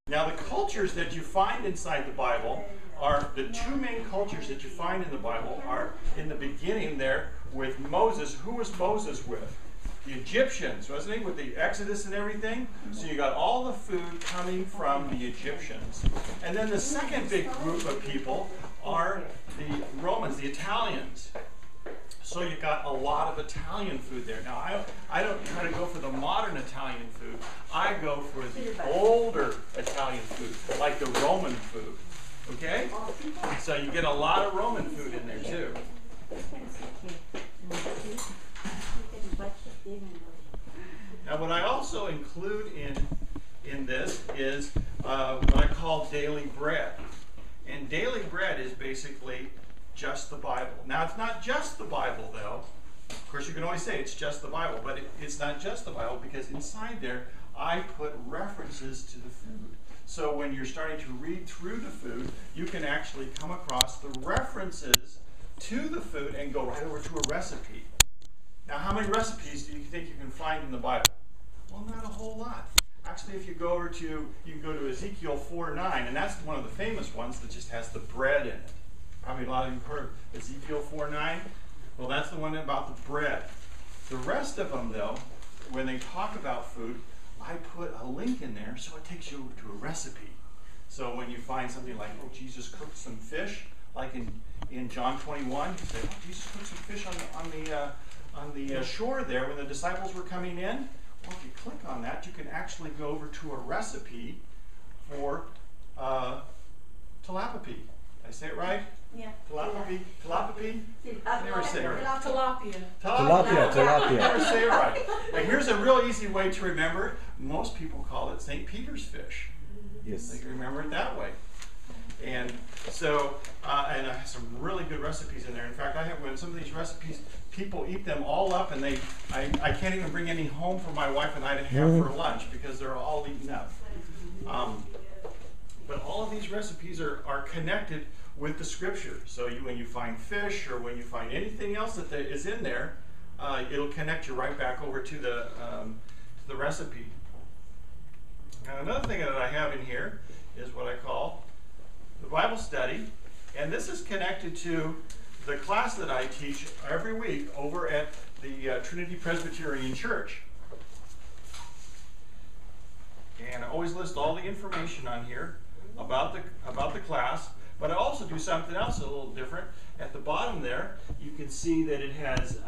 Now, the cultures that you find inside the Bible are the two main cultures that you find in the Bible are in the beginning there with Moses. Who was Moses with? The Egyptians, wasn't he? With the Exodus and everything. So you got all the food coming from the Egyptians. And then the second big group of people are the Romans, the Italians. So you got a lot of Italian food there. Now, I don't try to go for the modern Italian food. I go for the older Italian food, like the Roman food. Okay? So you get a lot of Roman food in there too. Now, what I also include in this is what I call daily bread. And daily bread is basically just the Bible. Now, it's not just the Bible, though. Of course, you can always say it's just the Bible, but it's not just the Bible, because inside there, I put references to the food. So when you're starting to read through the food, you can actually come across the references to the food and go right over to a recipe. Now, how many recipes do you think you can find in the Bible? Well, not a whole lot. Actually, if you go over to, you can go to Ezekiel 4:9, and that's one of the famous ones that just has the bread in it. Probably a lot of you have heard of Ezekiel 4:9. Well, that's the one about the bread. The rest of them, though, when they talk about food, I put a link in there so it takes you to a recipe. So when you find something like, oh, Jesus cooked some fish, like in John 21, you say, oh, Jesus cooked some fish on the shore there when the disciples were coming in. Well, if you click on that, you can actually go over to a recipe for tilapia. Did I say it right? Yeah. Tilapia? Tilapia? I never say it right. Tilapia. Tilapia. Never say it right. And here's a real easy way to remember. Most people call it St. Peter's fish. Yes. They can remember it that way. And so, and I have some really good recipes in there. In fact, I have some of these recipes, people eat them all up, and I can't even bring any home for my wife and I to have for lunch because they're all eaten up. But all of these recipes are connected with the Scripture. So when you find fish or when you find anything else that is in there, it'll connect you right back over to the recipe. Now, another thing that I have in here is what I call the Bible study, and this is connected to the class that I teach every week over at the Trinity Presbyterian Church. And I always list all the information on here about the class, but I also do something else a little different. At the bottom there, you can see that it has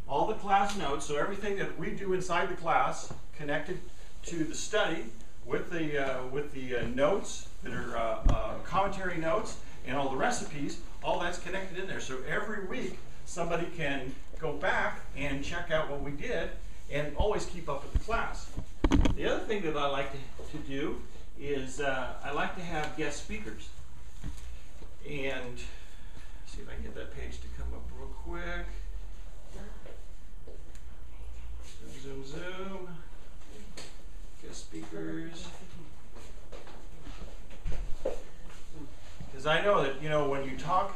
all the class notes, so everything that we do inside the class connected to the study with the notes that are commentary notes and all the recipes, all that's connected in there. So every week somebody can go back and check out what we did and always keep up with the class. The other thing that I like to do is I like to have guest speakers. And see if I can get that page to come up real quick. Zoom, zoom, zoom. Guest speakers. Because I know that, when you talk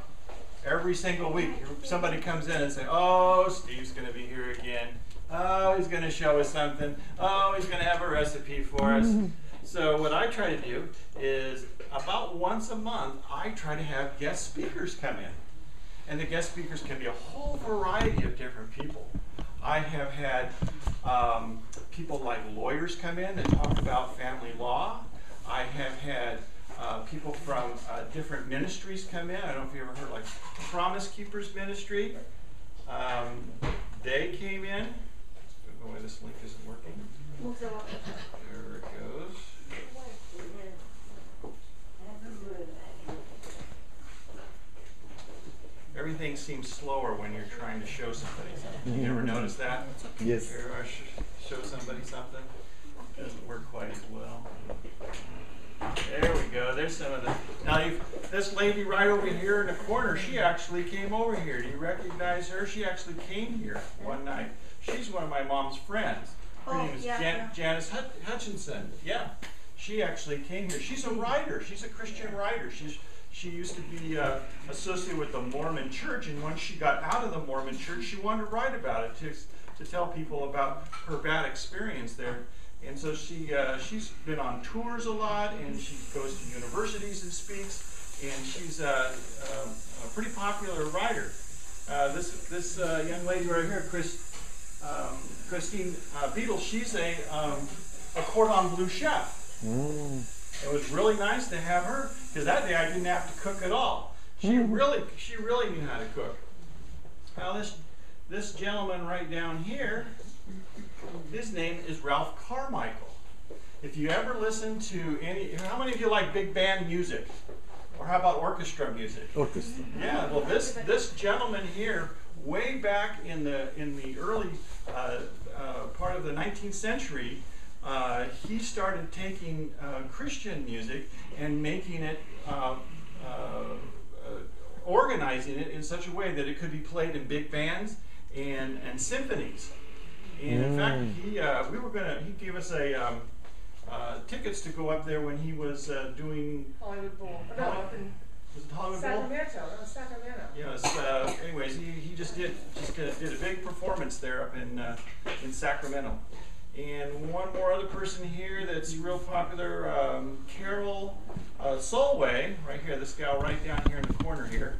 every single week, somebody comes in and says, oh, Steve's going to be here again. Oh, he's going to show us something. Oh, he's going to have a recipe for us. So what I try to do is about once a month, I try to have guest speakers come in. And the guest speakers can be a whole variety of different people. I have had people like lawyers come in and talk about family law. I have had people from different ministries come in. I don't know if you ever heard like Promise Keepers Ministry. They came in. Oh, this link isn't working. There it goes. Everything seems slower when you're trying to show somebody something. You ever notice that? Yes. You ever show somebody something? It doesn't work quite as well. There we go. There's some of the. Now, this lady right over here in the corner, she actually came over here. Do you recognize her? She actually came here one night. She's one of my mom's friends. Her name is Janice Hutchinson. Yeah. She actually came here. She's a writer. She's a Christian writer. She used to be associated with the Mormon Church, and once she got out of the Mormon Church, she wanted to write about it, to tell people about her bad experience there And so she's been on tours a lot, and she goes to universities and speaks, and she's a pretty popular writer. This young lady right here, Christine Beadle, she's a cordon bleu chef. It was really nice to have her, because that day I didn't have to cook at all. She really knew how to cook. Now this gentleman right down here, his name is Ralph Carmichael. If you ever listen to how many of you like big band music? Or how about orchestra music? Orchestra. Yeah, well this gentleman here, way back in the early part of the 19th century, he started taking Christian music and making it, organizing it in such a way that it could be played in big bands and symphonies. And in fact, he gave us tickets to go up there when he was doing Hollywood Bowl. Was it Hollywood Bowl? Sacramento. That was Sacramento. Yes. Anyways, he just did a big performance there up in Sacramento. And one more other person here that's real popular, Carol Solway, right here. This gal right down here in the corner here.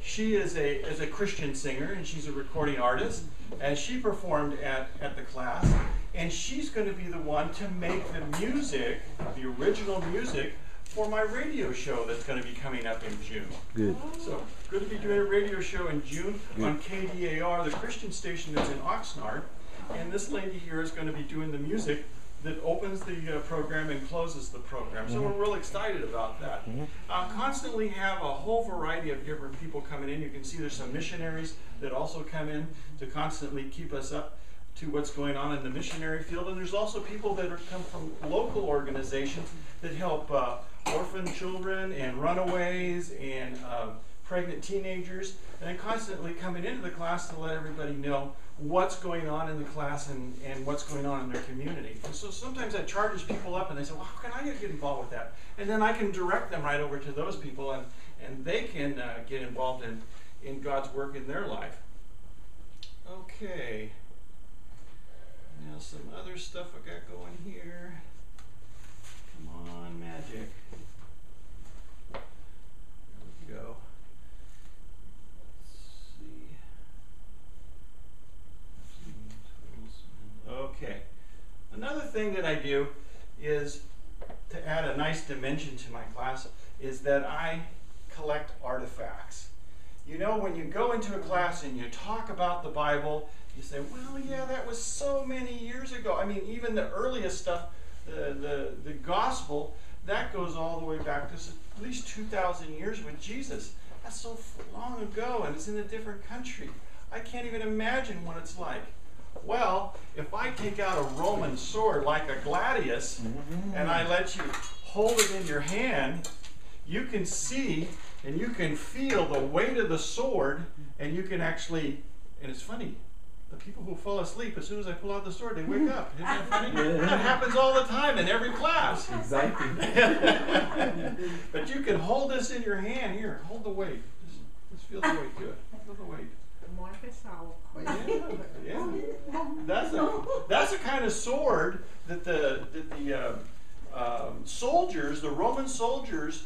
She is a Christian singer, and she's a recording artist. And she performed at the class, and she's going to be the one to make the music, the original music, for my radio show that's going to be coming up in June. Good. So, good to be doing a radio show in June on KDAR, the Christian station that's in Oxnard. And this lady here is going to be doing the music that opens the program and closes the program. So we're real excited about that. Constantly have a whole variety of different people coming in. You can see there's some missionaries that also come in to constantly keep us up to what's going on in the missionary field. And there's also people that come from local organizations that help orphan children and runaways and pregnant teenagers, and then constantly coming into the class to let everybody know what's going on in the class and what's going on in their community. And so sometimes that charges people up, and they say, well, how can I get involved with that? And then I can direct them right over to those people, and they can get involved in God's work in their life. Okay. Now some other stuff I got going here. Come on, magic. There we go. Okay. Another thing that I do is, to add a nice dimension to my class, is that I collect artifacts. You know, when you go into a class and you talk about the Bible, you say, well, yeah, that was so many years ago. I mean, even the earliest stuff, the gospel, that goes all the way back to at least 2,000 years with Jesus. That's so long ago, and it's in a different country. I can't even imagine what it's like. Well, if I take out a Roman sword like a gladius, and I let you hold it in your hand, you can see and you can feel the weight of the sword, and you can actually, and it's funny, the people who fall asleep, as soon as I pull out the sword, they wake up. Isn't that funny? That happens all the time in every class. Exactly. But you can hold this in your hand. Here, hold the weight. Just feel the weight to it. Feel the weight. Yeah. That's the kind of sword that the soldiers, the Roman soldiers,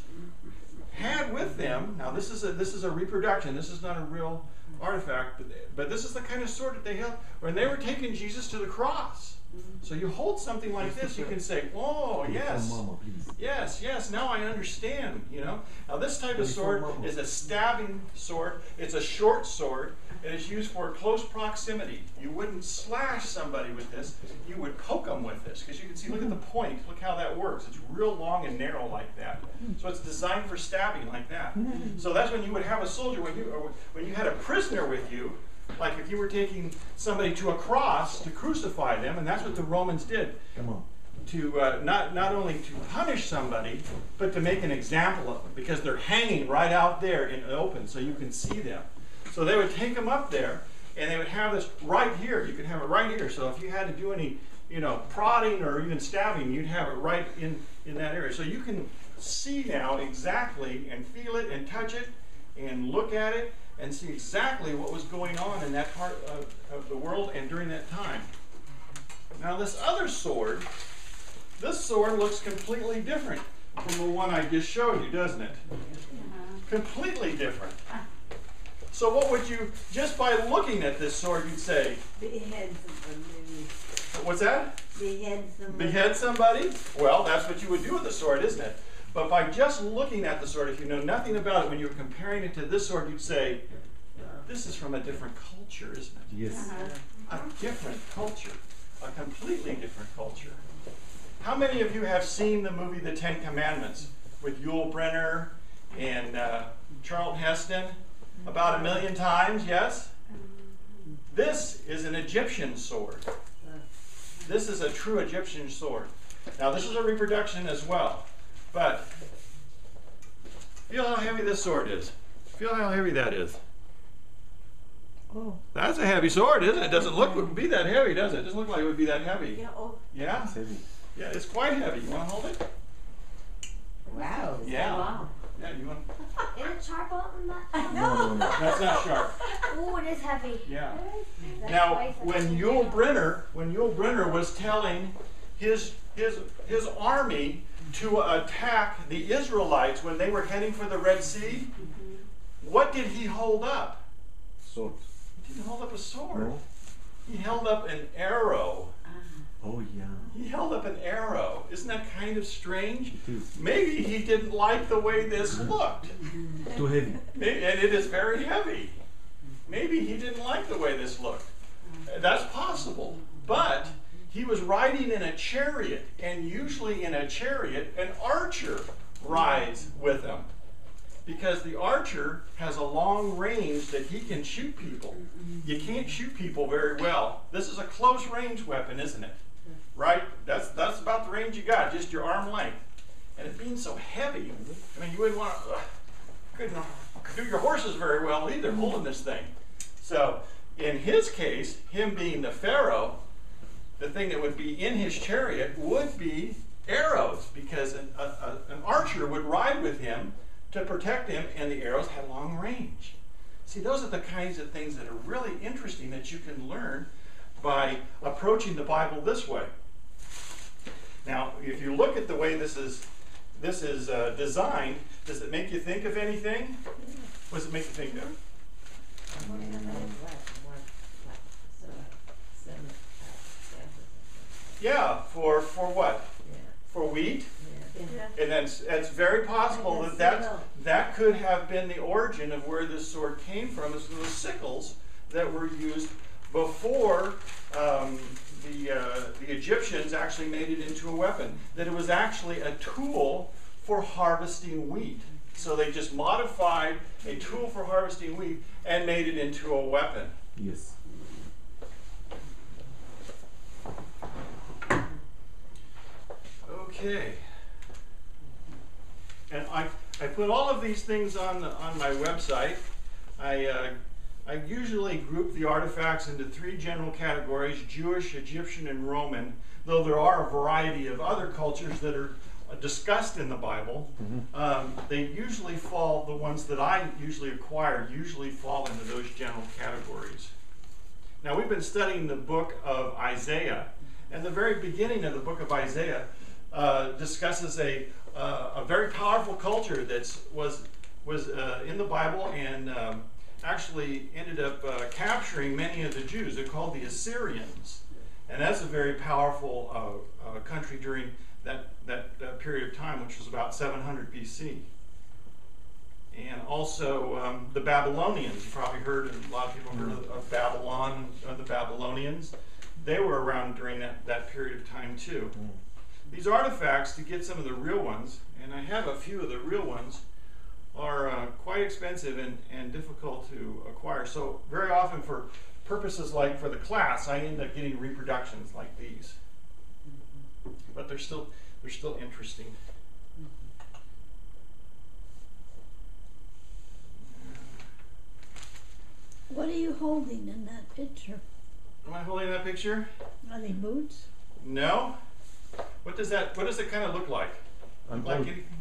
had with them. Now this is a reproduction. This is not a real artifact, but this is the kind of sword that they held when they were taking Jesus to the cross. So you hold something like this, you can say, "Oh, yes, yes, yes. Now I understand." You know. Now this type of sword is a stabbing sword. It's a short sword, and it's used for close proximity. You wouldn't slash somebody with this. You would poke them with this, because you can see. Look at the point. Look how that works. It's real long and narrow like that. So it's designed for stabbing like that. So that's when you would have a soldier when you had a prisoner with you. Like if you were taking somebody to a cross to crucify them, and that's what the Romans did. Come on. To not only to punish somebody, but to make an example of them, because they're hanging right out there in the open, so you can see them. So they would take them up there, and they would have this right here. You could have it right here. So if you had to do any, prodding or even stabbing, you'd have it right in that area. So you can see now exactly and feel it and touch it and look at it and see exactly what was going on in that part of the world and during that time. Now this other sword this sword looks completely different from the one I just showed you, doesn't it? Completely different. So what would you, just by looking at this sword, you'd say? Behead somebody. What's that? Behead somebody. Behead somebody? Well, that's what you would do with the sword, isn't it? But by just looking at the sword, if you know nothing about it, when you're comparing it to this sword, you'd say, this is from a different culture, isn't it? Yes. A different culture. A completely different culture. How many of you have seen the movie The Ten Commandments with Yul Brynner and Charlton Heston? About 1 million times, yes? This is an Egyptian sword. This is a true Egyptian sword. Now this is a reproduction as well, but feel how heavy this sword is. Feel how heavy that is. Oh. That's a heavy sword, isn't it? It doesn't look to be that heavy, does it? It doesn't look like it would be that heavy. Yeah. Oh. Yeah? It's heavy. Yeah, it's quite heavy. You want to hold it? Wow. Yeah. Wow. Yeah, you want? Is it sharp on that? No. That's not sharp. Oh, it is heavy. Yeah. That's Now, twice as when heavy. Yul Brynner was telling his army to attack the Israelites when they were heading for the Red Sea, what did he hold up? Sword. He didn't hold up a sword. No. He held up an arrow. Oh yeah. He held up an arrow. Isn't that kind of strange? It is. Maybe he didn't like the way this looked. Too heavy. And it is very heavy. Maybe he didn't like the way this looked. That's possible. But he was riding in a chariot, and usually in a chariot, an archer rides with him. Because the archer has a long range that he can shoot people. You can't shoot people very well. This is a close range weapon, isn't it? Right? That's about the range you got, just your arm length. And it being so heavy, I mean, you wouldn't want to, couldn't do your horses very well either, holding this thing. So, in his case, him being the Pharaoh, the thing that would be in his chariot would be arrows, because an archer would ride with him to protect him, and the arrows had long range. See, those are the kinds of things that are really interesting that you can learn by approaching the Bible this way. Now, if you look at the way this is designed, does it make you think of anything? What does it make you think of? Yeah, for what? For wheat? And then it's very possible that could have been the origin of where this sword came from, is those sickles that were used before the Egyptians actually made it into a weapon. That it was actually a tool for harvesting wheat. So they just modified a tool for harvesting wheat and made it into a weapon. Yes. Okay. And I put all of these things on my website. I usually group the artifacts into 3 general categories: Jewish, Egyptian, and Roman, though there are a variety of other cultures that are discussed in the Bible. They usually fall, the ones that I usually acquired usually fall into those general categories. Now, we've been studying the book of Isaiah, and the very beginning of the book of Isaiah discusses a very powerful culture that was in the Bible and actually ended up capturing many of the Jews. They're called the Assyrians, and that's a very powerful country during that period of time, which was about 700 BC. And also the Babylonians. You probably heard, a lot of people heard of Babylon, the Babylonians. They were around during that period of time too. These artifacts, to get some of the real ones, and I have a few of the real ones, are quite expensive and difficult to acquire. So very often for purposes like for the class, I end up getting reproductions like these. But they're still interesting. What are you holding in that picture? Am I holding that picture? Are they boots? No. What does it kind of look like? I'm Like old. anything?